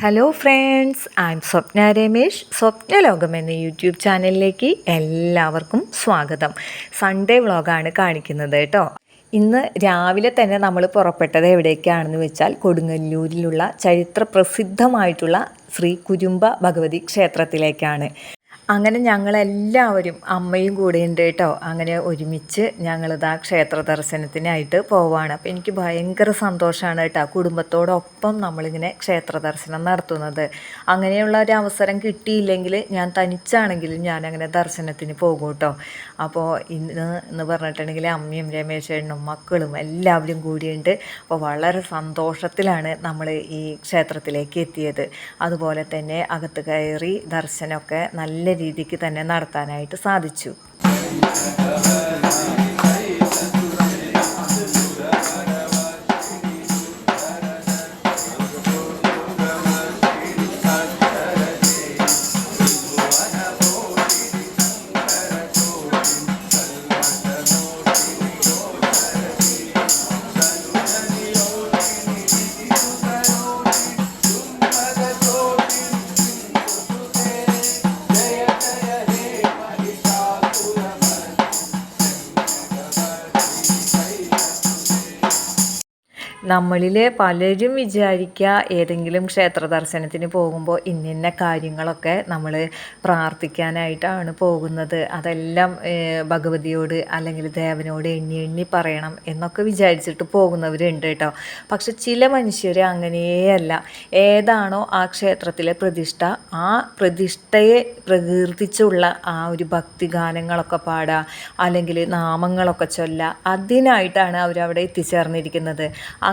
Hello friends, I M സ്വപ്ന രമേഷ്. സ്വപ്നലോകം എന്ന YouTube ചാനലിലേക്ക് എല്ലാവർക്കും സ്വാഗതം. സൺഡേ വ്ളോഗാണ് കാണിക്കുന്നത് കേട്ടോ. ഇന്ന് രാവിലെ തന്നെ നമ്മൾ പുറപ്പെട്ടത് എവിടേക്കാണെന്ന് വെച്ചാൽ കൊടുങ്ങല്ലൂരിലുള്ള ചരിത്ര പ്രസിദ്ധമായിട്ടുള്ള ശ്രീ കുരുംബ ഭഗവതി ക്ഷേത്രത്തിലേക്കാണ്. അങ്ങനെ ഞങ്ങളെല്ലാവരും അമ്മയും കൂടെ ഉണ്ട് കേട്ടോ. അങ്ങനെ ഒരുമിച്ച് ഞങ്ങളിതാ ക്ഷേത്ര ദർശനത്തിനായിട്ട് പോവാണ്. അപ്പോൾ എനിക്ക് ഭയങ്കര സന്തോഷമാണ് കേട്ടോ, കുടുംബത്തോടൊപ്പം നമ്മളിങ്ങനെ ക്ഷേത്ര ദർശനം നടത്തുന്നത്. അങ്ങനെയുള്ള ഒരു അവസരം കിട്ടിയില്ലെങ്കിൽ ഞാൻ തനിച്ചാണെങ്കിലും ഞാനങ്ങനെ ദർശനത്തിന് പോകും കേട്ടോ. അപ്പോൾ എന്ന് പറഞ്ഞിട്ടുണ്ടെങ്കിൽ അമ്മയും രമേശേണ്ണും മക്കളും എല്ലാവരും കൂടിയുണ്ട്. അപ്പോൾ വളരെ സന്തോഷത്തിലാണ് നമ്മൾ ഈ ക്ഷേത്രത്തിലേക്ക് എത്തിയത്. അതുപോലെ തന്നെ അകത്ത് കയറി ദർശനമൊക്കെ നല്ല രീതിക്ക് തന്നെ നടത്താനായിട്ട് സാധിച്ചു. നമ്മളിൽ പലരും വിചാരിക്കുക ഏതെങ്കിലും ക്ഷേത്ര ദർശനത്തിന് പോകുമ്പോൾ ഇന്ന കാര്യങ്ങളൊക്കെ നമ്മൾ പ്രാർത്ഥിക്കാനായിട്ടാണ് പോകുന്നത്, അതെല്ലാം ഭഗവതിയോട് അല്ലെങ്കിൽ ദേവനോട് എണ്ണി എണ്ണി പറയണം എന്നൊക്കെ വിചാരിച്ചിട്ട് പോകുന്നവരുണ്ട് കേട്ടോ. പക്ഷെ ചില മനുഷ്യർ അങ്ങനെയല്ല. ഏതാണോ ആ ക്ഷേത്രത്തിലെ പ്രതിഷ്ഠ, ആ പ്രതിഷ്ഠയെ പ്രകീർത്തിച്ചുള്ള ആ ഒരു ഭക്തിഗാനങ്ങളൊക്കെ പാടുക, അല്ലെങ്കിൽ നാമങ്ങളൊക്കെ ചൊല്ലുക, അതിനായിട്ടാണ് അവരവിടെ എത്തിച്ചേർന്നിരിക്കുന്നത്.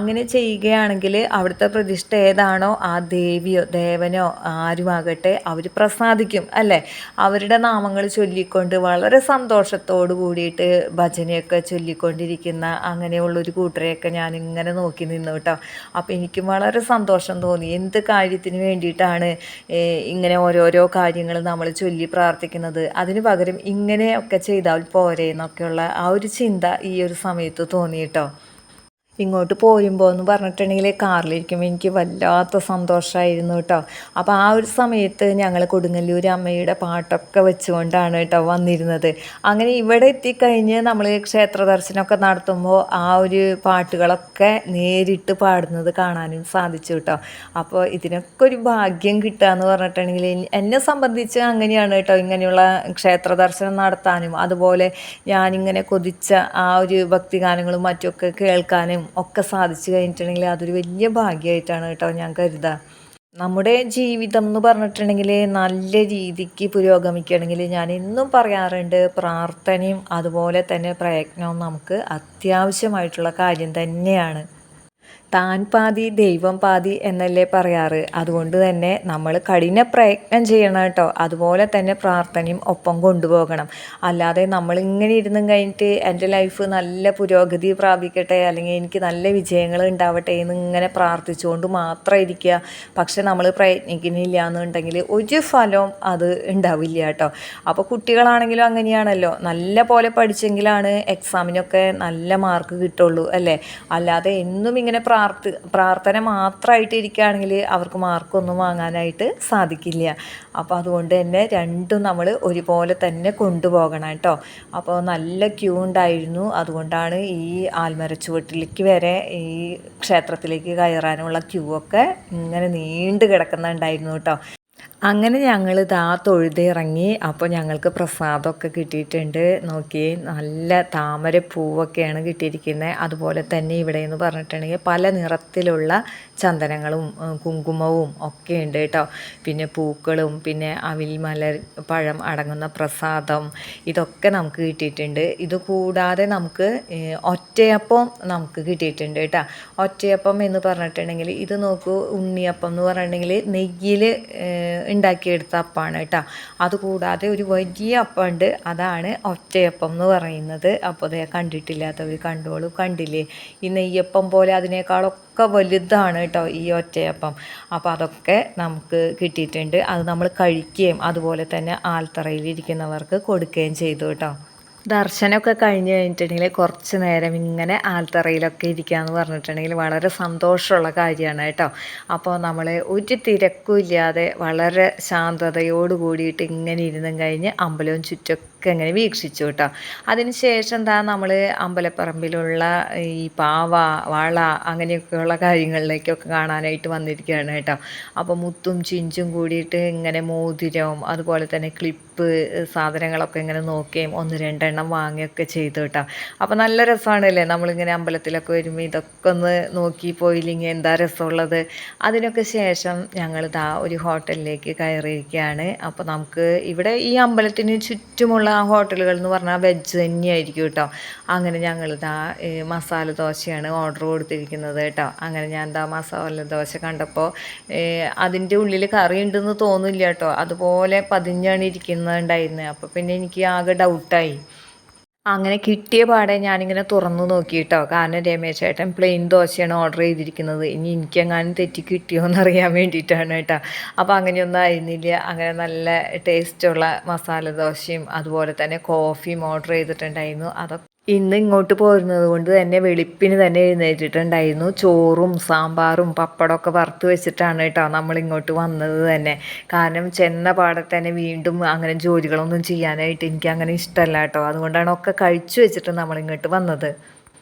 അങ്ങനെ ചെയ്യുകയാണെങ്കിൽ അവിടുത്തെ പ്രതിഷ്ഠ ഏതാണോ ആ ദേവിയോ ദേവനോ ആരുമാകട്ടെ അവർ പ്രസാദിക്കും അല്ലേ. അവരുടെ നാമങ്ങൾ ചൊല്ലിക്കൊണ്ട് വളരെ സന്തോഷത്തോടു കൂടിയിട്ട് ഭജനയൊക്കെ ചൊല്ലിക്കൊണ്ടിരിക്കുന്ന അങ്ങനെയുള്ളൊരു കൂട്ടരെയൊക്കെ ഞാനിങ്ങനെ നോക്കി നിന്നു കേട്ടോ. അപ്പോൾ എനിക്കും വളരെ സന്തോഷം തോന്നി. എന്ത് കാര്യത്തിന് വേണ്ടിയിട്ടാണ് ഇങ്ങനെ ഓരോരോ കാര്യങ്ങൾ നമ്മൾ ചൊല്ലി പ്രാർത്ഥിക്കുന്നത്, അതിന് പകരം ഇങ്ങനെയൊക്കെ ചെയ്താൽ പോരെ എന്നൊക്കെയുള്ള ആ ഒരു ചിന്ത ഈ ഒരു സമയത്ത് തോന്നി കേട്ടോ. ഇങ്ങോട്ട് പോരുമ്പോൾ എന്ന് പറഞ്ഞിട്ടുണ്ടെങ്കിൽ കാറിലിരിക്കുമ്പോൾ എനിക്ക് വല്ലാത്ത സന്തോഷമായിരുന്നു കേട്ടോ. അപ്പോൾ ആ ഒരു സമയത്ത് ഞങ്ങൾ കൊടുങ്ങല്ലൂർ അമ്മയുടെ പാട്ടൊക്കെ വെച്ചുകൊണ്ടാണ് കേട്ടോ വന്നിരുന്നത്. അങ്ങനെ ഇവിടെ എത്തിക്കഴിഞ്ഞ് നമ്മൾ ക്ഷേത്ര ദർശനമൊക്കെ നടത്തുമ്പോൾ ആ ഒരു പാട്ടുകളൊക്കെ നേരിട്ട് പാടുന്നത് കാണാനും സാധിച്ചു കേട്ടോ. അപ്പോൾ ഇതിനൊക്കെ ഒരു ഭാഗ്യം കിട്ടുക എന്ന് പറഞ്ഞിട്ടുണ്ടെങ്കിൽ എന്നെ സംബന്ധിച്ച് അങ്ങനെയാണ് കേട്ടോ. ഇങ്ങനെയുള്ള ക്ഷേത്ര ദർശനം നടത്താനും അതുപോലെ ഞാനിങ്ങനെ കൊതിച്ച ആ ഒരു ഭക്തിഗാനങ്ങളും മറ്റുമൊക്കെ കേൾക്കാനും ഒക്കെ സാധിച്ചു കഴിഞ്ഞിട്ടുണ്ടെങ്കിൽ അതൊരു വലിയ ഭാഗ്യമായിട്ടാണ് കേട്ടോ ഞാൻ കരുതുക. നമ്മുടെ ജീവിതം എന്ന് പറഞ്ഞിട്ടുണ്ടെങ്കിൽ നല്ല രീതിക്ക് പുരോഗമിക്കുകയാണെങ്കിൽ ഞാൻ എന്നും പറയാറുണ്ട്, പ്രാർത്ഥനയും അതുപോലെ തന്നെ പ്രയത്നവും നമുക്ക് അത്യാവശ്യമായിട്ടുള്ള കാര്യം തന്നെയാണ്. താൻ പാതി ദൈവം പാതി എന്നല്ലേ പറയാറ്. അതുകൊണ്ട് തന്നെ നമ്മൾ കഠിന പ്രയത്നം ചെയ്യണം കേട്ടോ. അതുപോലെ തന്നെ പ്രാർത്ഥനയും ഒപ്പം കൊണ്ടുപോകണം. അല്ലാതെ നമ്മളിങ്ങനെ ഇരുന്നും കഴിഞ്ഞിട്ട് എൻ്റെ ലൈഫ് നല്ല പുരോഗതി പ്രാപിക്കട്ടെ അല്ലെങ്കിൽ എനിക്ക് നല്ല വിജയങ്ങൾ ഉണ്ടാവട്ടെ എന്ന് ഇങ്ങനെ പ്രാർത്ഥിച്ചുകൊണ്ട് മാത്രം ഇരിക്കുക. പക്ഷെ നമ്മൾ പ്രയത്നിക്കുന്നില്ല എന്നുണ്ടെങ്കിൽ ഒരു ഫലവും അത് ഉണ്ടാവില്ല കേട്ടോ. അപ്പോൾ കുട്ടികളാണെങ്കിലും അങ്ങനെയാണല്ലോ. നല്ല പോലെ പഠിച്ചെങ്കിലാണ് എക്സാമിനൊക്കെ നല്ല മാർക്ക് കിട്ടുള്ളൂ അല്ലേ. അല്ലാതെ എന്നും ഇങ്ങനെ പ്രാർത്ഥന മാത്രമായിട്ട് ഇരിക്കുകയാണെങ്കിൽ അവർക്ക് മാർക്കൊന്നും വാങ്ങാനായിട്ട് സാധിക്കില്ല. അപ്പോൾ അതുകൊണ്ട് തന്നെ രണ്ടും നമ്മൾ ഒരുപോലെ തന്നെ കൊണ്ടുപോകണം കേട്ടോ. അപ്പോൾ നല്ല ക്യൂ ഉണ്ടായിരുന്നു. അതുകൊണ്ടാണ് ഈ ആൽമരച്ചുവട്ടിലേക്ക് വരെ ഈ ക്ഷേത്രത്തിലേക്ക് കയറാനുള്ള ക്യൂ ഒക്കെ ഇങ്ങനെ നീണ്ടു കിടക്കുന്നുണ്ടായിരുന്നു കേട്ടോ. അങ്ങനെ ഞങ്ങൾ ഇതാ തൊഴുതിറങ്ങി. അപ്പോൾ ഞങ്ങൾക്ക് പ്രസാദമൊക്കെ കിട്ടിയിട്ടുണ്ട്. നോക്കി, നല്ല താമര പൂവൊക്കെയാണ് കിട്ടിയിരിക്കുന്നത്. അതുപോലെ തന്നെ ഇവിടെ എന്ന് പറഞ്ഞിട്ടുണ്ടെങ്കിൽ പല നിറത്തിലുള്ള ചന്ദനങ്ങളും കുങ്കുമവും ഒക്കെ ഉണ്ട് കേട്ടോ. പിന്നെ പൂക്കളും പിന്നെ അവിൽ മലർ പഴം അടങ്ങുന്ന പ്രസാദം ഇതൊക്കെ നമുക്ക് കിട്ടിയിട്ടുണ്ട്. ഇത് കൂടാതെ നമുക്ക് ഒറ്റയപ്പം നമുക്ക് കിട്ടിയിട്ടുണ്ട് കേട്ടോ. ഒറ്റയപ്പം എന്ന് പറഞ്ഞിട്ടുണ്ടെങ്കിൽ ഇത് നോക്കൂ, ഉണ്ണിയപ്പം എന്ന് പറഞ്ഞിട്ടുണ്ടെങ്കിൽ നെയ്യിൽ ഉണ്ടാക്കിയെടുത്ത അപ്പമാണ് കേട്ടോ. അതുകൂടാതെ ഒരു വലിയ അപ്പമുണ്ട്, അതാണ് ഒറ്റയപ്പം എന്ന് പറയുന്നത്. അപ്പോൾ അതേ കണ്ടിട്ടില്ലാത്തവർ കണ്ടോളൂ. കണ്ടില്ലേ, ഈ നെയ്യപ്പം പോലെ അതിനേക്കാളൊക്കെ വലുതാണ് കേട്ടോ ഈ ഒറ്റയപ്പം. അപ്പോൾ അതൊക്കെ നമുക്ക് കിട്ടിയിട്ടുണ്ട്. അത് നമ്മൾ കഴിക്കുകയും അതുപോലെ തന്നെ ആൽത്തറയിലിരിക്കുന്നവർക്ക് കൊടുക്കുകയും ചെയ്തു കേട്ടോ. ദർശനമൊക്കെ കഴിഞ്ഞ് കഴിഞ്ഞിട്ടുണ്ടെങ്കിൽ കുറച്ച് നേരം ഇങ്ങനെ ആൽത്തറയിലൊക്കെ ഇരിക്കുകയെന്ന് പറഞ്ഞിട്ടുണ്ടെങ്കിൽ വളരെ സന്തോഷമുള്ള കാര്യമാണ് കേട്ടോ. അപ്പോൾ നമ്മൾ ഒരു തിരക്കും ഇല്ലാതെ വളരെ ശാന്തതയോട് കൂടിയിട്ട് ഇങ്ങനെ ഇരുന്നും കഴിഞ്ഞ് അമ്പലവും ചുറ്റൊക്കെ ഇങ്ങനെ വീക്ഷിച്ചു കേട്ടോ. അതിന് ശേഷം എന്താ നമ്മൾ അമ്പലപ്പറമ്പിലുള്ള ഈ പാവ വള അങ്ങനെയൊക്കെയുള്ള കാര്യങ്ങളിലേക്കൊക്കെ കാണാനായിട്ട് വന്നിരിക്കുകയാണ് കേട്ടോ. അപ്പോൾ മുത്തും ചിഞ്ചും കൂടിയിട്ട് ഇങ്ങനെ മോതിരവും അതുപോലെ തന്നെ ക്ലിപ്പ് സാധനങ്ങളൊക്കെ ഇങ്ങനെ നോക്കുകയും ഒന്ന് രണ്ടെണ്ണം വാങ്ങുകയൊക്കെ ചെയ്തു കേട്ടോ. അപ്പോൾ നല്ല രസമാണല്ലേ നമ്മളിങ്ങനെ അമ്പലത്തിലൊക്കെ വരുമ്പോൾ ഇതൊക്കെ ഒന്ന് നോക്കി പോയില്ലെങ്കിൽ എന്താ രസമുള്ളത്. അതിനൊക്കെ ശേഷം ഞങ്ങൾ ഒരു ഹോട്ടലിലേക്ക് കയറിയിരിക്കുകയാണ്. അപ്പോൾ നമുക്ക് ഇവിടെ ഈ അമ്പലത്തിന് ചുറ്റുമുള്ള ആ ഹോട്ടലുകൾ എന്ന് പറഞ്ഞാൽ വെജ് തന്നെയായിരിക്കും കേട്ടോ. അങ്ങനെ ഞങ്ങൾ മസാല ദോശയാണ് ഓർഡർ കൊടുത്തിരിക്കുന്നത് കേട്ടോ. അങ്ങനെ ഞാൻ മസാല ദോശ കണ്ടപ്പോൾ അതിൻ്റെ ഉള്ളിൽ കറി ഉണ്ടെന്ന് തോന്നില്ല കേട്ടോ, അതുപോലെ പതിഞ്ഞാണ് ഇരിക്കുന്നുണ്ടായിരുന്നത്. അപ്പോൾ പിന്നെ എനിക്ക് ആകെ ഡൗട്ടായി. അങ്ങനെ കിട്ടിയ പാടെ ഞാനിങ്ങനെ തുറന്നു നോക്കി കേട്ടോ, കാരണം രമേശ് ചേട്ടൻ പ്ലെയിൻ ദോശയാണ് ഓർഡർ ചെയ്തിരിക്കുന്നത്. ഇനി എനിക്കെങ്ങാനും തെറ്റി കിട്ടിയോ എന്നറിയാൻ വേണ്ടിയിട്ടാണ് കേട്ടോ. അപ്പോൾ അങ്ങനെയൊന്നും ആയിരുന്നില്ല. അങ്ങനെ നല്ല ടേസ്റ്റുള്ള മസാല ദോശയും അതുപോലെ തന്നെ കോഫിയും ഓർഡർ ചെയ്തിട്ടുണ്ടായിരുന്നു. അതൊക്കെ ഇന്ന് ഇങ്ങോട്ട് പോരുന്നത് കൊണ്ട് തന്നെ വെളുപ്പിന് തന്നെ എഴുന്നേറ്റിട്ടുണ്ടായിരുന്നു. ചോറും സാമ്പാറും പപ്പടമൊക്കെ വറുത്ത് വെച്ചിട്ടാണ് കേട്ടോ നമ്മളിങ്ങോട്ട് വന്നത് തന്നെ. കാരണം ചെന്ന പാടെ തന്നെ വീണ്ടും അങ്ങനെ ജോലികളൊന്നും ചെയ്യാനായിട്ട് എനിക്ക് അങ്ങനെ ഇഷ്ടമല്ല കേട്ടോ. അതുകൊണ്ടാണ് ഒക്കെ കഴിച്ചു വെച്ചിട്ട് നമ്മളിങ്ങോട്ട് വന്നത്.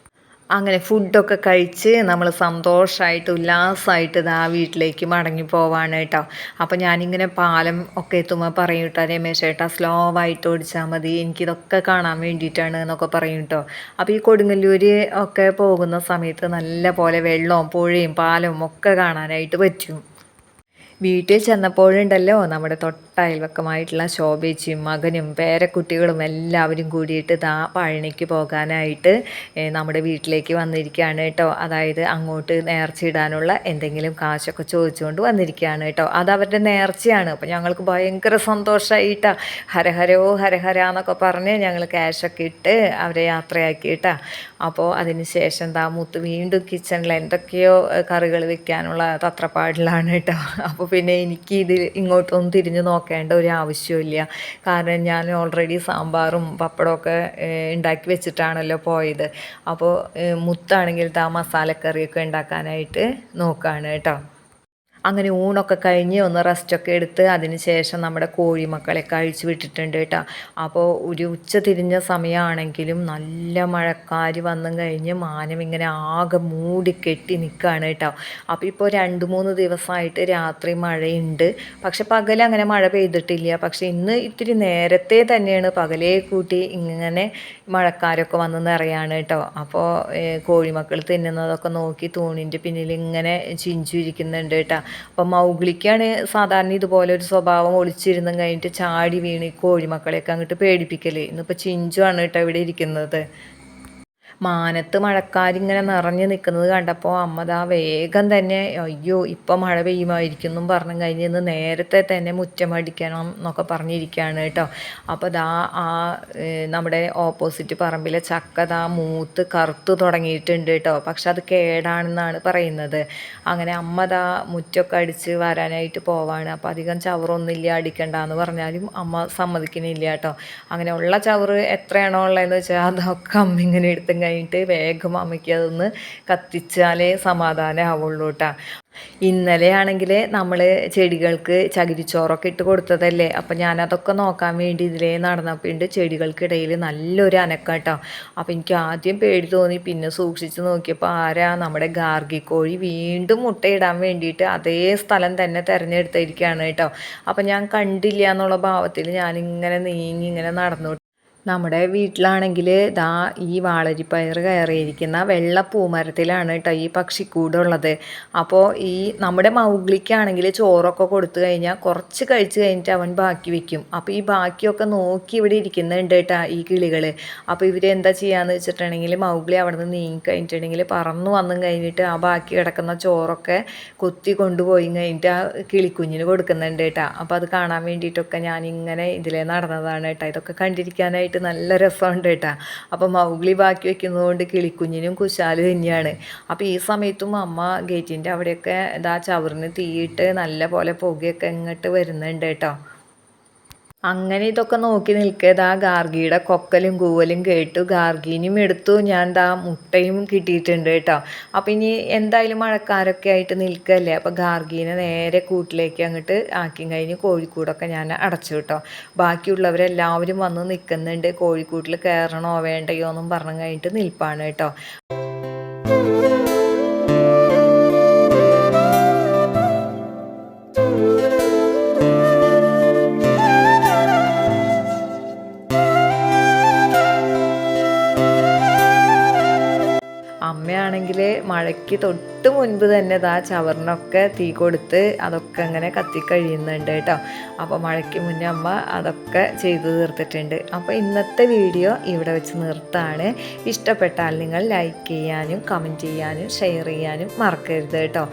അങ്ങനെ ഫുഡൊക്കെ കഴിച്ച് നമ്മൾ സന്തോഷമായിട്ട് ഉല്ലാസമായിട്ട് വീട്ടിലേക്ക് മടങ്ങി പോവാണ് കേട്ടോ. അപ്പോൾ ഞാനിങ്ങനെ പാലം ഒക്കെ എത്തുമ്പോൾ പറയും കേട്ടോ, രമേശ് ചേട്ടാ സ്ലോ ആയിട്ട് ഓടിച്ചാൽ മതി, എനിക്കിതൊക്കെ കാണാൻ വേണ്ടിയിട്ടാണ് എന്നൊക്കെ പറയും കേട്ടോ. അപ്പോൾ ഈ കൊടുങ്ങല്ലൂർ ഒക്കെ പോകുന്ന സമയത്ത് നല്ല പോലെ വെള്ളവും പുഴയും പാലവും ഒക്കെ കാണാനായിട്ട് പറ്റും. വീട്ടിൽ ചെന്നപ്പോഴുണ്ടല്ലോ നമ്മുടെ തൊട്ടയൽവക്കമായിട്ടുള്ള ശോഭേച്ചിയും മകനും പേരക്കുട്ടികളും എല്ലാവരും കൂടിയിട്ട് പഴനിക്ക് പോകാനായിട്ട് നമ്മുടെ വീട്ടിലേക്ക് വന്നിരിക്കുകയാണ് കേട്ടോ. അതായത് അങ്ങോട്ട് നേർച്ചയിടാനുള്ള എന്തെങ്കിലും കാശൊക്കെ ചോദിച്ചുകൊണ്ട് വന്നിരിക്കുകയാണ് കേട്ടോ. അത് അവരുടെ നേർച്ചയാണ്. അപ്പോൾ ഞങ്ങൾക്ക് ഭയങ്കര സന്തോഷമായിട്ടാണ്. ഹരഹരോ ഹരഹര എന്നൊക്കെ പറഞ്ഞ് ഞങ്ങൾ ക്യാഷൊക്കെ ഇട്ട് അവരെ യാത്രയാക്കിയിട്ടാ. അപ്പോൾ അതിന് ശേഷം മുത്ത് വീണ്ടും കിച്ചണിൽ എന്തൊക്കെയോ കറികൾ വെക്കാനുള്ള തത്രപ്പാടിലാണ് കേട്ടോ. അപ്പോൾ പിന്നെ എനിക്ക് ഇങ്ങോട്ടൊന്നും തിരിഞ്ഞു നോക്കേണ്ട ഒരു ആവശ്യമില്ല. കാരണം ഞാൻ ഓൾറെഡി സാമ്പാറും പപ്പടമൊക്കെ ഉണ്ടാക്കി വെച്ചിട്ടാണല്ലോ പോയത്. അപ്പോൾ മുത്താണെങ്കിൽ മസാലക്കറിയൊക്കെ ഉണ്ടാക്കാനായിട്ട് നോക്കുകയാണ് കേട്ടോ. അങ്ങനെ ഊണൊക്കെ കഴിഞ്ഞ് ഒന്ന് റെസ്റ്റൊക്കെ എടുത്ത് അതിന് ശേഷം നമ്മുടെ കോഴിമക്കളെയൊക്കെ അഴിച്ചു വിട്ടിട്ടുണ്ട് കേട്ടോ. അപ്പോൾ ഒരു ഉച്ച തിരിഞ്ഞ സമയമാണെങ്കിലും നല്ല മഴക്കാര് വന്നും കഴിഞ്ഞ് മാനം ഇങ്ങനെ ആകെ മൂടി കെട്ടി നിൽക്കുകയാണ് കേട്ടോ. അപ്പോൾ ഇപ്പോൾ 2-3 ദിവസമായിട്ട് രാത്രി മഴയുണ്ട്, പക്ഷെ പകൽ അങ്ങനെ മഴ പെയ്തിട്ടില്ല. പക്ഷെ ഇന്ന് ഇത്തിരി നേരത്തെ തന്നെയാണ് പകലേ കൂട്ടി ഇങ്ങനെ മഴക്കാരൊക്കെ വന്ന് നിറയാണ് കേട്ടോ. അപ്പോൾ കോഴിമക്കൾ തിന്നുന്നതൊക്കെ നോക്കി തൂണിൻ്റെ പിന്നിൽ ഇങ്ങനെ ചിഞ്ചിരിക്കുന്നുണ്ട് കേട്ടോ. അപ്പം മൗഗ്ലിക്കാണ് സാധാരണ ഇതുപോലെ ഒരു സ്വഭാവം, ഒളിച്ചിരുന്നും കഴിഞ്ഞിട്ട് ചാടി വീണ് കോഴിമക്കളെയൊക്കെ അങ്ങോട്ട് പേടിപ്പിക്കൽ. ഇന്നിപ്പോൾ ചിഞ്ചുവാണ് കേട്ടോ ഇവിടെ ഇരിക്കുന്നത്. മാനത്ത് മഴക്കാരിങ്ങനെ നിറഞ്ഞു നിൽക്കുന്നത് കണ്ടപ്പോൾ അമ്മ വേഗം തന്നെ അയ്യോ ഇപ്പം മഴ പെയ്യുമായിരിക്കും എന്നും പറഞ്ഞു കഴിഞ്ഞ് ഇന്ന് നേരത്തെ തന്നെ മുറ്റമടിക്കണം എന്നൊക്കെ പറഞ്ഞിരിക്കുകയാണ് കേട്ടോ. അപ്പോൾ ആ നമ്മുടെ ഓപ്പോസിറ്റ് പറമ്പിലെ ചക്ക മൂത്ത് കറുത്ത് തുടങ്ങിയിട്ടുണ്ട് കേട്ടോ. പക്ഷെ അത് കേടാണെന്നാണ് പറയുന്നത്. അങ്ങനെ അമ്മ മുറ്റമൊക്കെ അടിച്ച് വരാനായിട്ട് പോവാണ്. അപ്പോൾ അധികം ചവറൊന്നുമില്ല അടിക്കണ്ടെന്ന് പറഞ്ഞാലും അമ്മ സമ്മതിക്കുന്നില്ല കേട്ടോ. അങ്ങനെ ഉള്ള ചവറ് എത്രയാണോ ഉള്ളതെന്ന് വെച്ചാൽ അതൊക്കെ അമ്മ ഇങ്ങനെ എടുത്തും കഴിഞ്ഞിട്ട് വേഗം അമ്മയ്ക്ക് അതൊന്ന് കത്തിച്ചാലേ സമാധാനമാവുള്ളൂ കേട്ടോ. ഇന്നലെ ആണെങ്കിൽ നമ്മൾ ചെടികൾക്ക് ചകിരിച്ചോറൊക്കെ ഇട്ട് കൊടുത്തതല്ലേ. അപ്പം ഞാനതൊക്കെ നോക്കാൻ വേണ്ടി ഇതിലേ നടന്നപ്പോൾ ചെടികൾക്കിടയിൽ നല്ലൊരു അനക്കം കേട്ടോ. അപ്പോൾ എനിക്ക് ആദ്യം പേടി തോന്നി, പിന്നെ സൂക്ഷിച്ച് നോക്കിയപ്പോൾ നമ്മുടെ ഗാർഗിക്കോഴി വീണ്ടും മുട്ടയിടാൻ വേണ്ടിയിട്ട് അതേ സ്ഥലം തന്നെ തിരഞ്ഞെടുത്തിരിക്കുകയാണ് കേട്ടോ. അപ്പം ഞാൻ കണ്ടില്ല എന്നുള്ള ഭാവത്തിൽ ഞാനിങ്ങനെ നീങ്ങി ഇങ്ങനെ നടന്നു. നമ്മുടെ വീട്ടിലാണെങ്കിൽ ഈ വാളരിപ്പയർ കയറിയിരിക്കുന്ന വെള്ള പൂമരത്തിലാണ് കേട്ടോ ഈ പക്ഷിക്കൂടുള്ളത്. അപ്പോൾ ഈ നമ്മുടെ മൗഗ്ലിക്കാണെങ്കിൽ ചോറൊക്കെ കൊടുത്തു കഴിഞ്ഞാൽ കുറച്ച് കഴിച്ച് കഴിഞ്ഞിട്ട് അവൻ ബാക്കി വെക്കും. അപ്പോൾ ഈ ബാക്കിയൊക്കെ നോക്കി ഇവിടെ ഇരിക്കുന്നുണ്ട് കേട്ടോ ഈ കിളികൾ. അപ്പോൾ ഇവരെന്താ ചെയ്യാന്ന് വെച്ചിട്ടുണ്ടെങ്കിൽ മൗഗ്ലി അവിടെ നിന്ന് നീങ്ങി കഴിഞ്ഞിട്ടുണ്ടെങ്കിൽ പറന്നു വന്നും കഴിഞ്ഞിട്ട് ആ ബാക്കി കിടക്കുന്ന ചോറൊക്കെ കൊത്തി കൊണ്ടുപോയി കഴിഞ്ഞിട്ട് ആ കിളിക്കുഞ്ഞിന് കൊടുക്കുന്നുണ്ട് കേട്ടോ. അപ്പോൾ അത് കാണാൻ വേണ്ടിയിട്ടൊക്കെ ഞാനിങ്ങനെ ഇതിലേ നടന്നതാണ് കേട്ടോ. ഇതൊക്കെ കണ്ടിരിക്കാനായിട്ട് നല്ല രസമുണ്ട് കേട്ടോ. അപ്പോൾ മൗഗ്ലി ബാക്കി വെക്കുന്നതുകൊണ്ട് കിളിക്കുഞ്ഞിനും കുശാല് തന്നെയാണ്. അപ്പോൾ ഈ സമയത്തും അമ്മ ഗേറ്റിൻ്റെ അവിടെയൊക്കെ ചവറിന് തീയിട്ട് നല്ല പോലെ പുകയൊക്കെ ഇങ്ങോട്ട് വരുന്നുണ്ട് കേട്ടോ. അങ്ങനെ ഇതൊക്കെ നോക്കി നിൽക്കതാ ഗാർഗിയുടെ കൊക്കലും കൂവലും കേട്ടു. ഗാർഗീനും എടുത്തു. ഞാൻ ദാ മുട്ടയും കിട്ടിയിട്ടുണ്ട് കേട്ടോ. അപ്പം ഇനി എന്തായാലും മഴക്കാരൊക്കെ ആയിട്ട് നിൽക്കല്ലേ, അപ്പം ഗാർഗീനെ നേരെ കൂട്ടിലേക്ക് അങ്ങോട്ട് ആക്കി കഴിഞ്ഞ് കോഴിക്കൂടൊക്കെ ഞാൻ അടച്ചു കേട്ടോ. ബാക്കിയുള്ളവരെല്ലാവരും വന്ന് നിൽക്കുന്നുണ്ട്. കോഴിക്കൂട്ടിൽ കയറണോ വേണ്ടയോ എന്നും പറഞ്ഞു കഴിഞ്ഞിട്ട് നിൽപ്പാണ് കേട്ടോ. അമ്മയാണെങ്കിൽ മഴയ്ക്ക് തൊട്ട് മുൻപ് തന്നെ ചവറിനൊക്കെ തീ കൊടുത്ത് അതൊക്കെ അങ്ങനെ കത്തിക്കഴിയുന്നുണ്ട് കേട്ടോ. അപ്പോൾ മഴയ്ക്ക് മുന്നേ അമ്മ അതൊക്കെ ചെയ്തു തീർത്തിട്ടുണ്ട്. അപ്പോൾ ഇന്നത്തെ വീഡിയോ ഇവിടെ വെച്ച് നിർത്താണ്. ഇഷ്ടപ്പെട്ടാൽ നിങ്ങൾ ലൈക്ക് ചെയ്യാനും കമൻറ്റ് ചെയ്യാനും ഷെയർ ചെയ്യാനും മറക്കരുത് കേട്ടോ.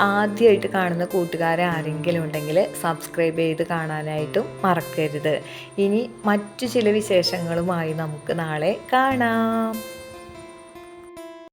ആദ്യമായിട്ട് കാണുന്ന കൂട്ടുകാരെ ആരെങ്കിലും ഉണ്ടെങ്കിൽ സബ്സ്ക്രൈബ് ചെയ്ത് കാണാനായിട്ടും മറക്കരുത്. ഇനി മറ്റു ചില വിശേഷങ്ങളുമായി നമുക്ക് നാളെ കാണാം.